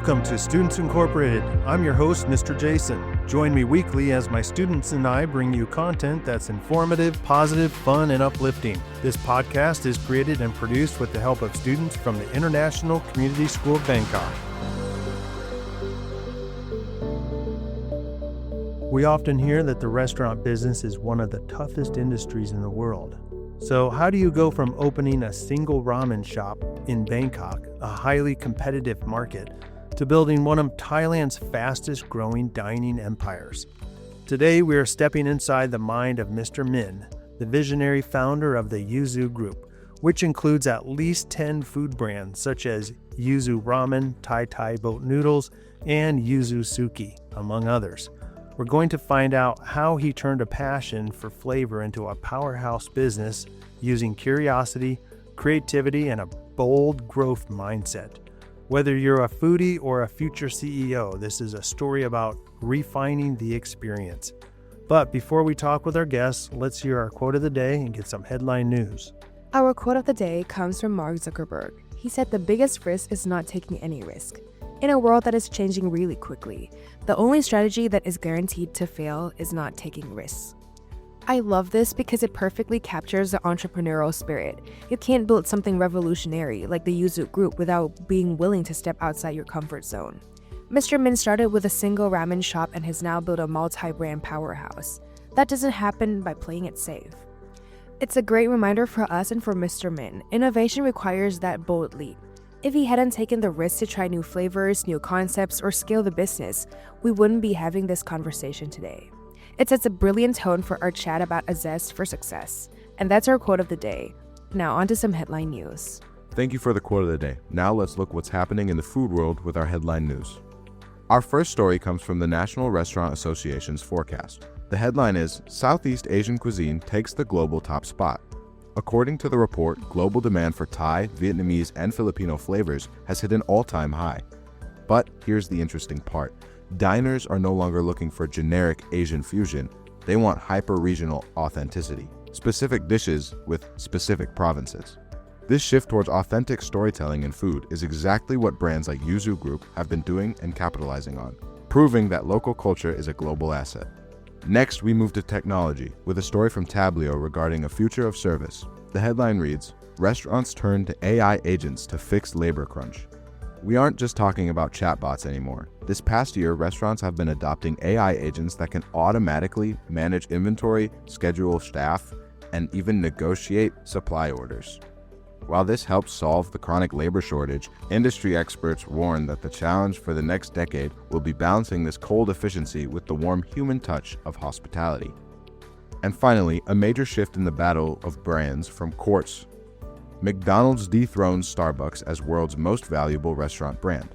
Welcome to Students Incorporated. I'm your host, Mr. Jason. Join me weekly as my students and I bring you content that's informative, positive, fun, and uplifting. This podcast is created and produced with the help of students from the International Community School of Bangkok. We often hear that the restaurant business is one of the toughest industries in the world. So how do you go from opening a single ramen shop in Bangkok, a highly competitive market, to building one of Thailand's fastest growing dining empires? Today we are stepping inside the mind of Mr. Min, the visionary founder of the YUZU Group, which includes at least 10 food brands such as YUZU Ramen, Thai Boat Noodles, and YUZU Suki, among others. We're going to find out how he turned a passion for flavor into a powerhouse business using curiosity, creativity, and a bold growth mindset. Whether you're a foodie or a future CEO, this is a story about refining the experience. But before we talk with our guests, let's hear our quote of the day and get some headline news. Our quote of the day comes from Mark Zuckerberg. He said the biggest risk is not taking any risk. In a world that is changing really quickly, the only strategy that is guaranteed to fail is not taking risks. I love this because it perfectly captures the entrepreneurial spirit. You can't build something revolutionary like the YUZU Group without being willing to step outside your comfort zone. Mr. Min started with a single ramen shop and has now built a multi-brand powerhouse. That doesn't happen by playing it safe. It's a great reminder for us and for Mr. Min. Innovation requires that bold leap. If he hadn't taken the risk to try new flavors, new concepts, or scale the business, we wouldn't be having this conversation today. It sets a brilliant tone for our chat about a zest for success. And that's our quote of the day. Now on to some headline news. Thank you for the quote of the day. Now let's look what's happening in the food world with our headline news. Our first story comes from the National Restaurant Association's forecast. The headline is, Southeast Asian cuisine takes the global top spot. According to the report, global demand for Thai, Vietnamese, and Filipino flavors has hit an all-time high. But here's the interesting part. Diners are no longer looking for generic Asian fusion. They want hyper-regional authenticity, specific dishes with specific provinces. This shift towards authentic storytelling in food is exactly what brands like YUZU Group have been doing and capitalizing on, proving that local culture is a global asset. Next, we move to technology with a story from Tablio regarding a future of service. The headline reads, Restaurants turn to AI agents to fix labor crunch. We aren't just talking about chatbots anymore. This past year, restaurants have been adopting AI agents that can automatically manage inventory, schedule staff, and even negotiate supply orders. While this helps solve the chronic labor shortage, industry experts warn that the challenge for the next decade will be balancing this cold efficiency with the warm human touch of hospitality. And finally, a major shift in the battle of brands from courts. McDonald's dethrones Starbucks as world's most valuable restaurant brand.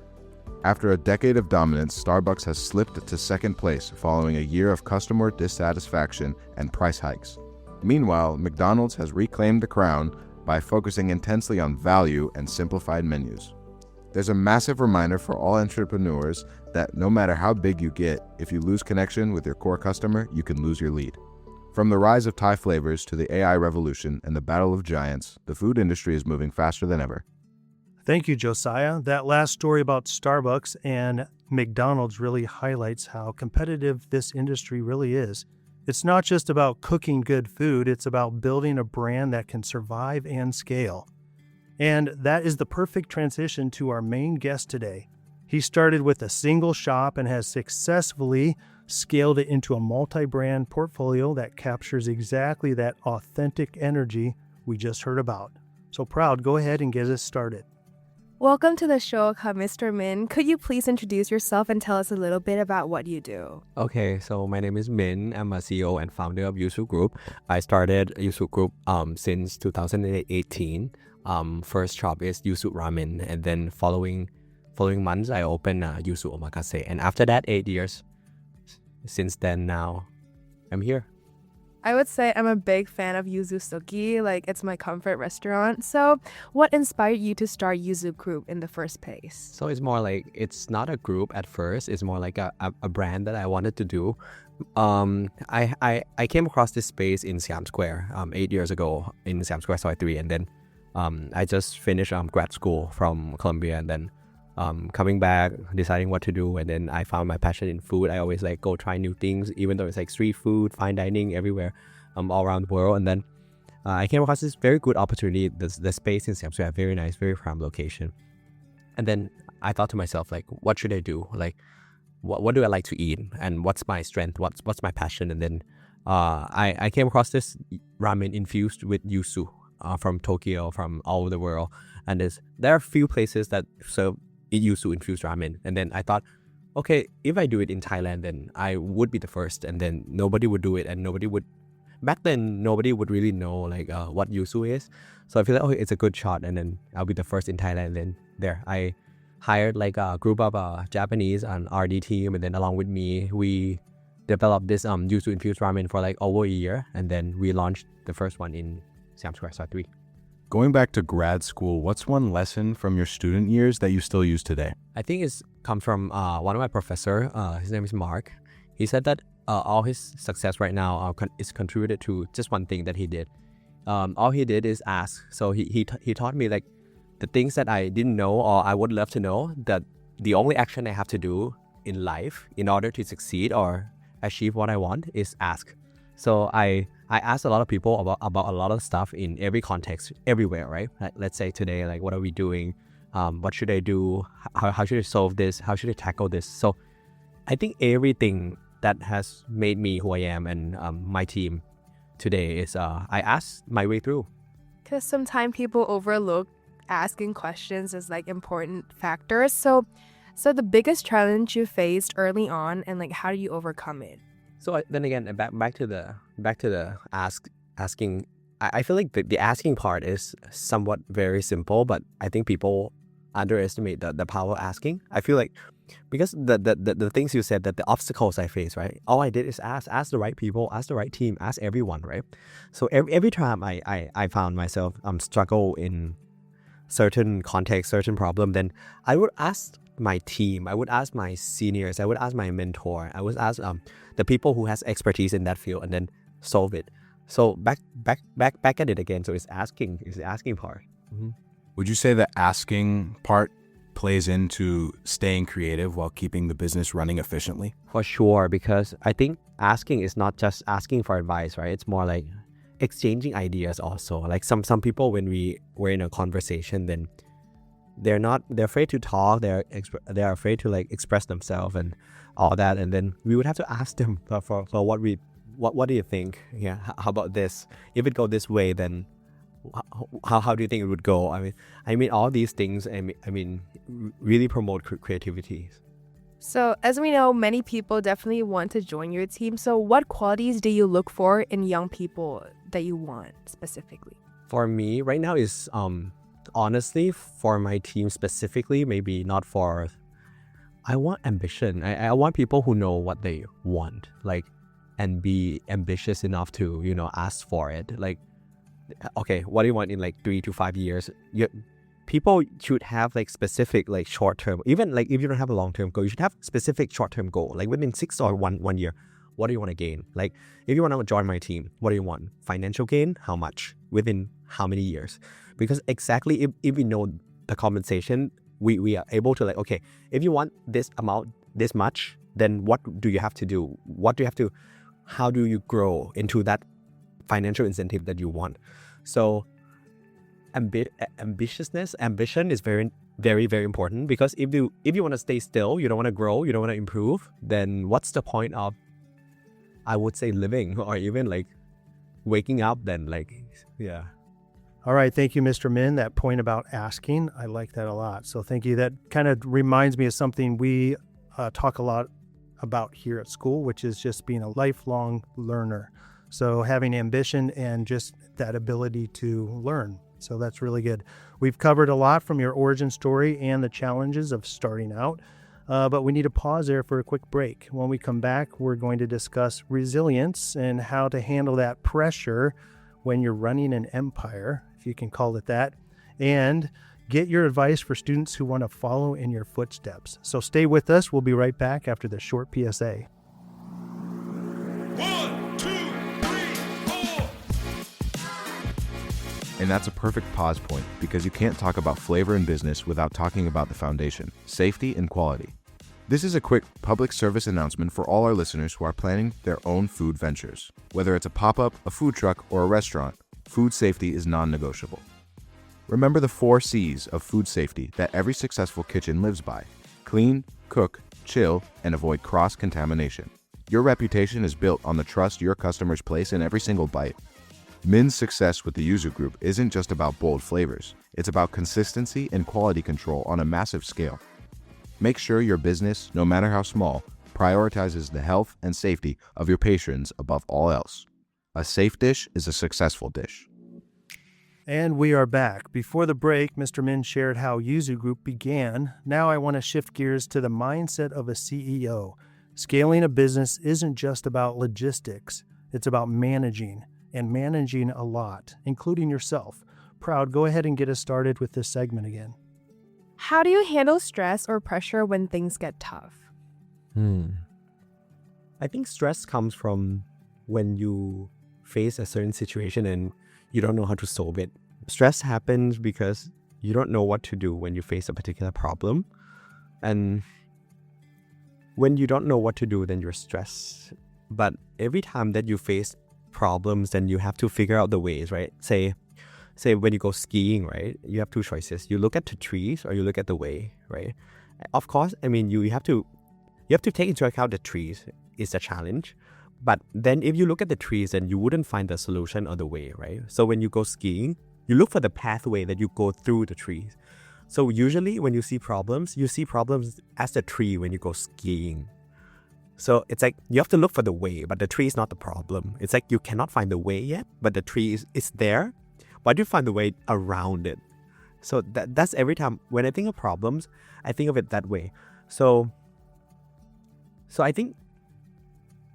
After a decade of dominance, Starbucks has slipped to second place following a year of customer dissatisfaction and price hikes. Meanwhile, McDonald's has reclaimed the crown by focusing intensely on value and simplified menus. There's a massive reminder for all entrepreneurs that no matter how big you get, if you lose connection with your core customer, you can lose your lead. From the rise of Thai flavors to the AI revolution and the battle of giants, the food industry is moving faster than ever. Thank you, Josiah. That last story about Starbucks and McDonald's really highlights how competitive this industry really is. It's not just about cooking good food, it's about building a brand that can survive and scale. And that is the perfect transition to our main guest today. He started with a single shop and has successfully scaled it into a multi-brand portfolio that captures exactly that authentic energy we just heard about. So Proud, go ahead and get us started. Welcome to the show, Mr. Min. Could you please introduce yourself and tell us a little bit about what you do? Okay, so my name is Min. I'm a CEO and founder of YUZU Group. I started YUZU Group since 2018. First shop is YUZU Ramen, and then following months I opened YUZU Omakase. And after that, 8 years since then, now I'm here. I would say I'm a big fan of YUZU Suki, it's my comfort restaurant. So what inspired you to start YUZU Group in the first place? So it's more like, it's not a group at first, it's more like a brand that I wanted to do. I came across this space in Siam Square 8 years ago in Siam Square Soy 3, and then I just finished grad school from Columbia, and then coming back, deciding what to do, and then I found my passion in food. I always like go try new things, even though it's like street food, fine dining everywhere, all around the world. And then I came across this very good opportunity. The space in Siam Square, very nice, very prime location. And then I thought to myself, like, what should I do? Like, what do I like to eat? And what's my strength? What's my passion? And then I came across this ramen infused with yuzu from Tokyo, from all over the world. And there are a few places that serve yuzu infused ramen. And then I thought, okay, if I do it in Thailand, then I would be the first. And then nobody would do it, and back then nobody would really know like what yuzu is. So I feel like, oh, it's a good shot, and then I'll be the first in Thailand. Then there I hired like a group of Japanese and RD team, and then along with me we developed this yuzu infused ramen for like over a year, and then we launched the first one in Siam Square Side 3. Going back to grad school, what's one lesson from your student years that you still use today? I think it's come from one of my professor. His name is Mark. He said that all his success right now is contributed to just one thing that he did. All he did is ask. So he taught me like the things that I didn't know or I would love to know, that the only action I have to do in life in order to succeed or achieve what I want is ask. So I asked a lot of people about a lot of stuff in every context, everywhere, right? Like, let's say today, like, what are we doing? What should I do? How should I solve this? How should I tackle this? So I think everything that has made me who I am and my team today is I asked my way through. Because sometimes people overlook asking questions as like important factors. So the biggest challenge you faced early on, and like how do you overcome it? So then again, back to the asking. I feel like the asking part is somewhat very simple, but I think people underestimate the power of asking. I feel like because the things you said, that the obstacles I face, right? All I did is ask the right people, ask the right team, ask everyone, right? So every time I found myself struggle in certain context, certain problem, then I would ask my team, I would ask my seniors, I would ask my mentor, I would ask the people who has expertise in that field, and then solve it. So back at it again. So it's the asking part. Mm-hmm. Would you say the asking part plays into staying creative while keeping the business running efficiently? For sure, because I think asking is not just asking for advice, right? It's more like exchanging ideas also. Like some people, when we're in a conversation, then they're afraid to talk, they're afraid to like express themselves and all that, and then we would have to ask them for what do you think? Yeah, how about this? If it go this way, then how do you think it would go? I mean all these things, I mean really promote creativity. So as we know, many people definitely want to join your team. So what qualities do you look for in young people that you want specifically? For me right now is honestly, for my team specifically, maybe not for, I want ambition. I want people who know what they want, like, and be ambitious enough to, ask for it. Like, okay, what do you want in like 3 to 5 years? People should have like specific, like short term, even like if you don't have a long term goal, you should have specific short term goal, like within 6 or one year. What do you want to gain? Like, if you want to join my team, what do you want? Financial gain? How much? Within how many years? Because exactly if we know the compensation, we are able to like, okay, if you want this amount, this much, then what do you have to do? How do you grow into that financial incentive that you want? So ambition is very, very, very important, because if you want to stay still, you don't want to grow, you don't want to improve, then what's the point of, I would say, living, or even like waking up then, like, yeah. All right. Thank you, Mr. Min. That point about asking, I like that a lot. So thank you. That kind of reminds me of something we talk a lot about here at school, which is just being a lifelong learner. So having ambition and just that ability to learn. So that's really good. We've covered a lot from your origin story and the challenges of starting out, but we need to pause there for a quick break. When we come back, we're going to discuss resilience and how to handle that pressure when you're running an empire, if you can call it that, and get your advice for students who want to follow in your footsteps. So stay with us. We'll be right back after this short PSA. 1, 2, 3, 4. And that's a perfect pause point because you can't talk about flavor in business without talking about the foundation, safety and quality. This is a quick public service announcement for all our listeners who are planning their own food ventures. Whether it's a pop-up, a food truck, or a restaurant, food safety is non-negotiable. Remember the 4 C's of food safety that every successful kitchen lives by: clean, cook, chill, and avoid cross-contamination. Your reputation is built on the trust your customers place in every single bite. Min's success with the YUZU Group isn't just about bold flavors. It's about consistency and quality control on a massive scale. Make sure your business, no matter how small, prioritizes the health and safety of your patrons above all else. A safe dish is a successful dish. And we are back. Before the break, Mr. Min shared how YUZU Group began. Now I want to shift gears to the mindset of a CEO. Scaling a business isn't just about logistics. It's about managing, and managing a lot, including yourself. Proud, go ahead and get us started with this segment again. How do you handle stress or pressure when things get tough? I think stress comes from when you face a certain situation and you don't know how to solve it. Stress happens because you don't know what to do when you face a particular problem. And when you don't know what to do, then you're stressed. But every time that you face problems, then you have to figure out the ways, right? Say when you go skiing, right? You have 2 choices. You look at the trees or you look at the way, right? Of course, I mean, you have to take into account the trees is a challenge. But then if you look at the trees, then you wouldn't find the solution or the way, right? So when you go skiing, you look for the pathway that you go through the trees. So usually when you see problems as the tree when you go skiing. So it's like you have to look for the way, but the tree is not the problem. It's like you cannot find the way yet, but the tree is there, but you find the way around it. So that's every time when I think of problems, I think of it that way. So I think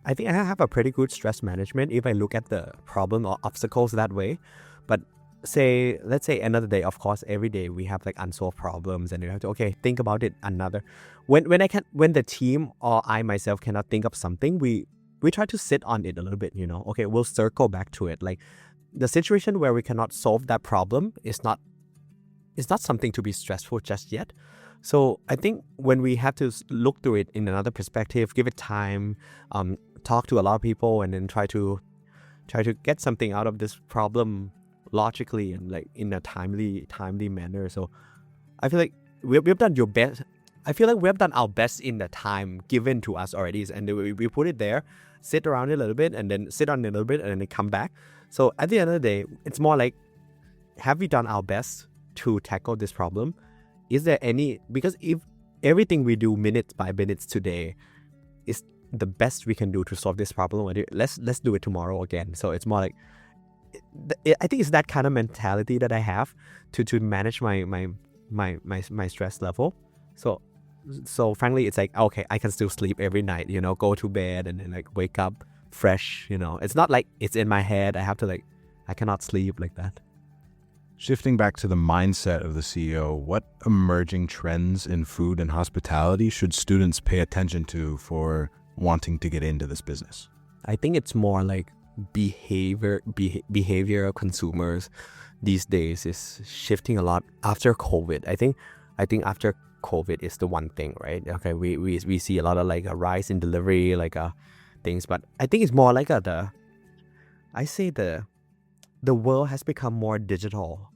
I have a pretty good stress management if I look at the problem or obstacles that way. But let's say another day, of course, every day we have like unsolved problems and you have to, think about it another. When the team or I myself cannot think of something, we try to sit on it a little bit, we'll circle back to it. Like the situation where we cannot solve that problem is not something to be stressful just yet. So I think when we have to look through it in another perspective, give it time, talk to a lot of people, and then try to get something out of this problem logically and like in a timely manner. So I feel like we've done your best. I feel like we have done our best in the time given to us already, and we put it there, sit around it a little bit, and then sit on it a little bit, and then come back. So at the end of the day, it's more like, have we done our best to tackle this problem? Is there any, because if everything we do minutes by minutes today is the best we can do to solve this problem, let's do it tomorrow again. So it's more like, I think it's that kind of mentality that I have to manage my stress level. So frankly, it's like, okay, I can still sleep every night, go to bed and then like wake up fresh, It's not like it's in my head. I cannot sleep like that. Shifting back to the mindset of the CEO, what emerging trends in food and hospitality should students pay attention to for wanting to get into this business? I think it's more like behavior of consumers these days is shifting a lot after COVID. I think after COVID is the one thing, right? Okay, we see a lot of like a rise in delivery, things, but I think it's more like the world has become more digital.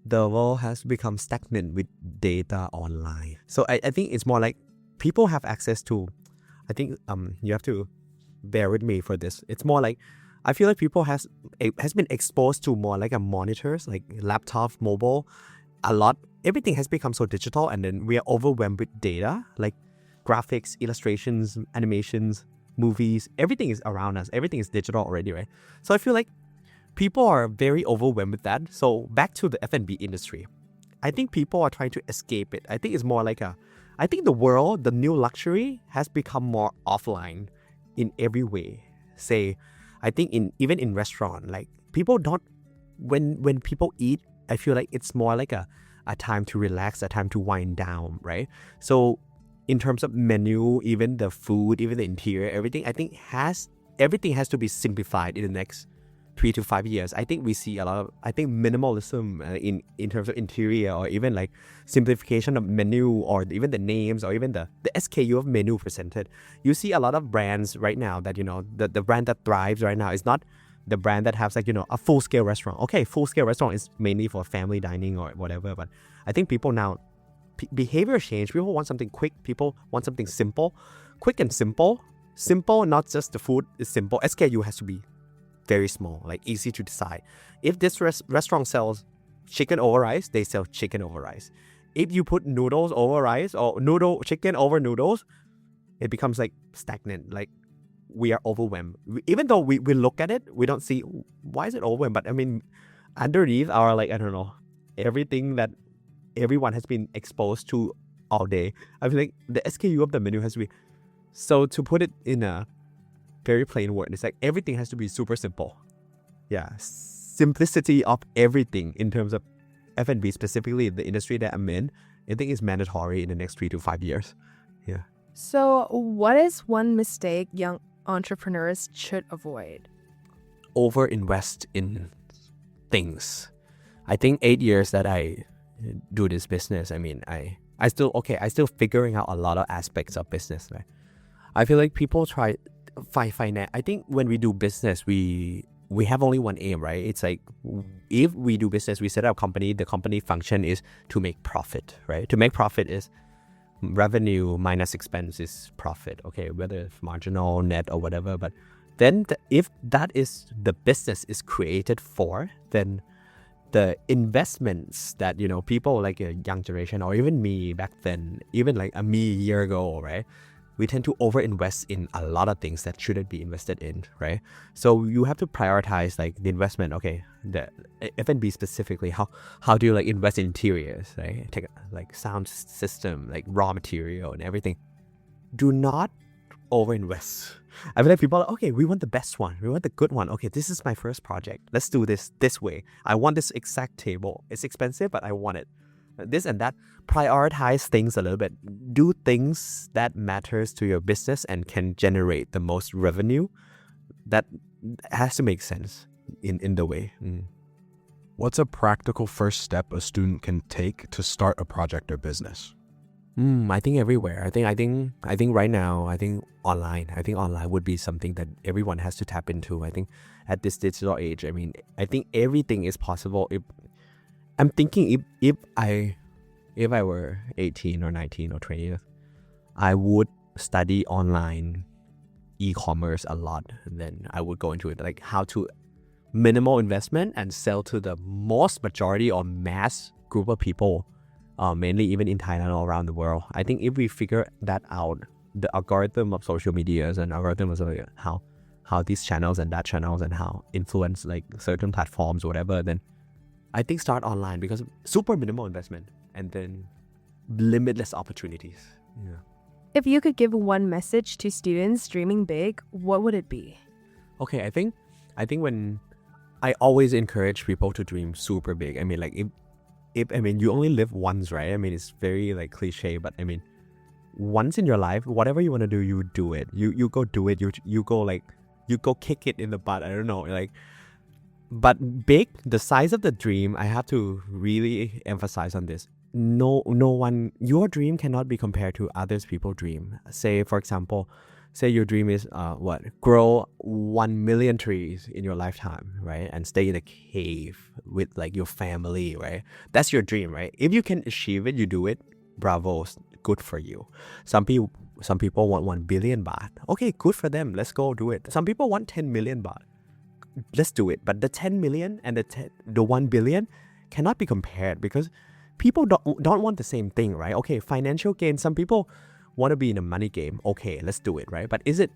The world has become stagnant with data online. So I think it's more like people have access to, I think you have to bear with me for this. It's more like, I feel like people has been exposed to more like a monitors, like laptop, mobile, a lot. Everything has become so digital, and then we are overwhelmed with data, like graphics, illustrations, animations, movies. Everything is around us. Everything is digital already, right? So I feel like people are very overwhelmed with that. So back to the F&B industry, I think people are trying to escape it. I think it's more like I think the world, the new luxury has become more offline in every way. I think even in restaurant, like people don't, when people eat, I feel like it's more like a time to relax, a time to wind down, right? So in terms of menu, even the food, even the interior, everything, I think everything has to be simplified in the next 3 to 5 years, I think we see a lot of, I think minimalism in terms of interior, or even like simplification of menu, or even the names, or even the SKU of menu presented. You see a lot of brands right now that, the brand that thrives right now is not the brand that has like, a full-scale restaurant. Okay, full-scale restaurant is mainly for family dining or whatever, but I think people now, behavior change. People want something quick. People want something simple, quick and simple. Simple, not just the food is simple. SKU has to be very small, like easy to decide. If this restaurant sells chicken over rice, they sell chicken over rice. If you put noodles over rice or chicken over noodles, it becomes like stagnant. Like we are overwhelmed. Even though we look at it, we don't see why is it overwhelmed. But I mean, underneath our like, I don't know, everything that everyone has been exposed to all day, I feel like the SKU of the menu has to be. So to put it in a very plain word, it's like everything has to be super simple. Yeah, simplicity of everything in terms of F&B, specifically the industry that I'm in, I think is mandatory in the next 3 to 5 years. Yeah. So, what is one mistake young entrepreneurs should avoid? Over-invest in things. I think 8 years that I do this business, I mean, I still figuring out a lot of aspects of business, right? I feel like people try finance. I think when we do business, we have only one aim, right? It's like, if we do business, we set up a company, the company function is to make profit, right? To make profit is revenue minus expense is profit, okay, whether it's marginal, net, or whatever. But then if that is the business is created for, then the investments that, people like a young generation, or even me back then, even like me a year ago, right? We tend to over-invest in a lot of things that shouldn't be invested in, right? So you have to prioritize like the investment. Okay, the F&B specifically, how do you like invest in interiors, right? Take like sound system, like raw material and everything. Do not over-invest. I feel like people are, okay, we want the best one. We want the good one. Okay, this is my first project. Let's do this way. I want this exact table. It's expensive, but I want it. This and that. Prioritize things a little bit. Do things that matters to your business and can generate the most revenue. That has to make sense in the way. What's a practical first step a student can take to start a project or business? I think everywhere. I think right now, I think online. I think online would be something that everyone has to tap into. I think at this digital age, I mean, I think everything is possible. I'm thinking if I were 18 or 19 or 20, I would study online e-commerce a lot. And then I would go into it, like how to minimal investment and sell to the most majority or mass group of people, mainly even in Thailand or around the world. I think if we figure that out, the algorithm of social medias and algorithms of like how these channels and that channels and how influence like certain platforms, whatever, then I think start online, because super minimal investment and then limitless opportunities. Yeah. If you could give one message to students dreaming big, what would it be? Okay, I think when I always encourage people to dream super big. I mean, like if I mean, you only live once, right? I mean, it's very like cliche, but I mean, once in your life, whatever you want to do, you do it. You go do it. You go kick it in the butt. I don't know, like. But big, the size of the dream, I have to really emphasize on this. No one, your dream cannot be compared to others people's dream. Say, for example, your dream is grow 1 million trees in your lifetime, right? And stay in a cave with like your family, right? That's your dream, right? If you can achieve it, you do it. Bravo, good for you. Some people want 1 billion baht. Okay, good for them. Let's go do it. Some people want 10 million baht. Let's do it. But the 10 million and the 1 billion cannot be compared, because people don't want the same thing, right? Okay, financial gain. Some people want to be in a money game. Okay, let's do it, right? But is it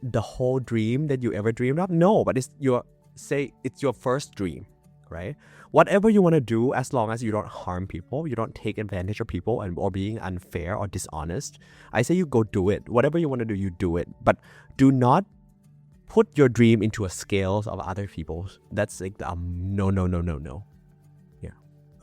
the whole dream that you ever dreamed of? No, but it's your first dream, right? Whatever you want to do, as long as you don't harm people, you don't take advantage of people or being unfair or dishonest, I say you go do it. Whatever you want to do, you do it. But do not put your dream into a scales of other people's. That's like no. Yeah.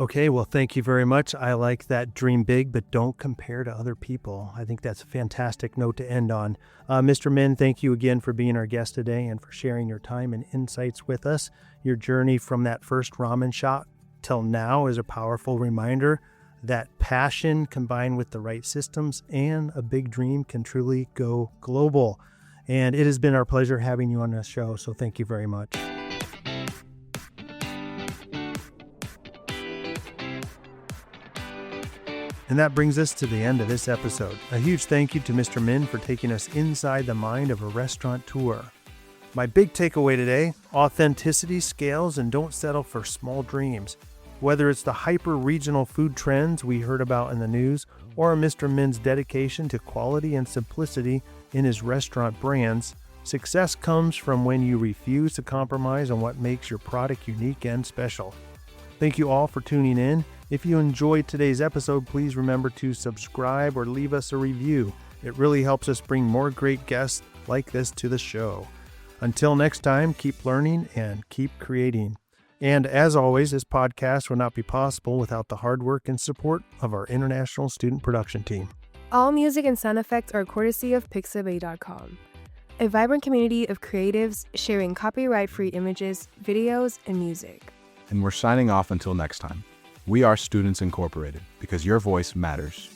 Okay, well, thank you very much. I like that dream big, but don't compare to other people. I think that's a fantastic note to end on. Mr. Min, thank you again for being our guest today and for sharing your time and insights with us. Your journey from that first ramen shop till now is a powerful reminder that passion combined with the right systems and a big dream can truly go global. And it has been our pleasure having you on this show, so thank you very much. And that brings us to the end of this episode. A huge thank you to Mr. Min for taking us inside the mind of a restaurateur. My big takeaway today, authenticity scales and don't settle for small dreams. Whether it's the hyper-regional food trends we heard about in the news or Mr. Min's dedication to quality and simplicity in his restaurant brands, success comes from when you refuse to compromise on what makes your product unique and special. Thank you all for tuning in. If you enjoyed today's episode, please remember to subscribe or leave us a review. It really helps us bring more great guests like this to the show. Until next time, keep learning and keep creating. And as always, this podcast would not be possible without the hard work and support of our international student production team. All music and sound effects are courtesy of Pixabay.com, a vibrant community of creatives sharing copyright-free images, videos, and music. And we're signing off until next time. We are Students Incorporated because your voice matters.